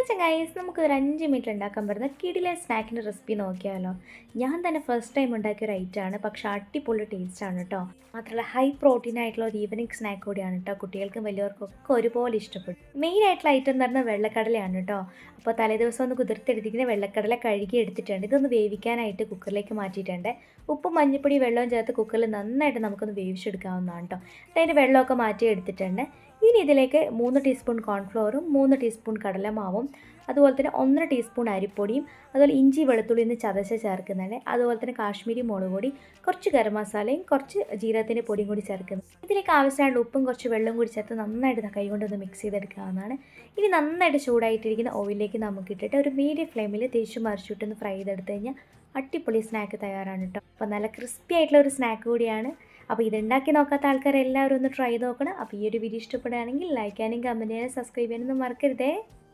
Hello ചങ്ങായിസ്, നമുക്കൊരു 5 minute ഉണ്ടാക്കാൻ പറ്റുന്ന കിടിലൻ സ്നാക്കിൻ്റെ റെസിപ്പി നോക്കിയാലോ. ഞാൻ തന്നെ ഫസ്റ്റ് ടൈം ഉണ്ടാക്കിയ ഒരു ഐറ്റമാണ്, പക്ഷേ അടിപൊളി ടേസ്റ്റാണ് കേട്ടോ. മാത്രമല്ല ഹൈ പ്രോട്ടീൻ ആയിട്ടുള്ള ഒരു ഈവനിങ് സ്നാക്ക് കൂടിയാണ് കേട്ടോ. കുട്ടികൾക്കും വലിയവർക്കും ഒക്കെ ഒരുപോലെ ഇഷ്ടപ്പെടും. മെയിൻ ആയിട്ടുള്ള ഐറ്റം എന്ന് പറഞ്ഞാൽ വെള്ളക്കടലയാണ് കേട്ടോ. അപ്പോൾ തലേദിവസം ഒന്ന് കുതിർത്തെടുത്തിരിക്കുന്ന വെള്ളക്കടല കഴുകി എടുത്തിട്ടുണ്ട്. ഇതൊന്ന് വേവിക്കാനായിട്ട് കുക്കറിലേക്ക് മാറ്റിയിട്ടുണ്ട്. ഉപ്പും മഞ്ഞൾപ്പൊടി വെള്ളവും ചേർത്ത് കുക്കറിൽ നന്നായിട്ട് നമുക്കൊന്ന് വേവിച്ചെടുക്കാവുന്നതാണ് കേട്ടോ. അതിൻ്റെ വെള്ളമൊക്കെ മാറ്റി എടുത്തിട്ടുണ്ട്. ഇനി ഇതിലേക്ക് 3 ടീസ്പൂൺ കോൺഫ്ലോറും 3 ടീസ്പൂൺ കടലമാവും, അതുപോലെ തന്നെ 1 ടീസ്പൂൺ അരിപ്പൊടിയും, അതുപോലെ ഇഞ്ചി വെളുത്തുള്ളി ഒന്ന് ചതച്ച് ചേർക്കുന്നുണ്ട്. അതുപോലെ തന്നെ കാശ്മീരി മുളക് പൊടി, കുറച്ച് ഗരം മസാലയും കുറച്ച് ജീരകത്തിൻ്റെ പൊടിയും കൂടി ചേർക്കുന്നു. ഇതിലേക്ക് ആവശ്യമായിട്ട് ഉപ്പും കുറച്ച് വെള്ളം കൂടി ചേർത്ത് നന്നായിട്ട് കൈ കൊണ്ടൊന്ന് മിക്സ് ചെയ്തെടുക്കാവുന്നതാണ്. ഇനി നന്നായിട്ട് ചൂടായിട്ടിരിക്കുന്ന ഓയിലിലേക്ക് നമുക്ക് ഇട്ടിട്ട് ഒരു മീഡിയം ഫ്ലെയിമിൽ തിരിച്ചു മറിച്ചിട്ടൊന്ന് ഫ്രൈ ചെയ്തെടുത്ത് കഴിഞ്ഞാൽ അടിപൊളി സ്നാക്ക് തയ്യാറാണ് കേട്ടോ. അപ്പോൾ നല്ല ക്രിസ്പി ആയിട്ടുള്ള ഒരു സ്നാക്ക് കൂടിയാണ്. അപ്പോൾ ഇതുണ്ടാക്കി നോക്കാത്ത ആൾക്കാർ എല്ലാവരും ഒന്ന് ട്രൈ നോക്കണം. അപ്പോൾ ഈ ഒരു വീഡിയോ ഇഷ്ടപ്പെടുകയാണെങ്കിൽ ലൈക്ക് ചെയ്യാനും കമൻറ്റ് ചെയ്യാനും സബ്സ്ക്രൈബ് ചെയ്യാനൊന്നും മറക്കരുതേ.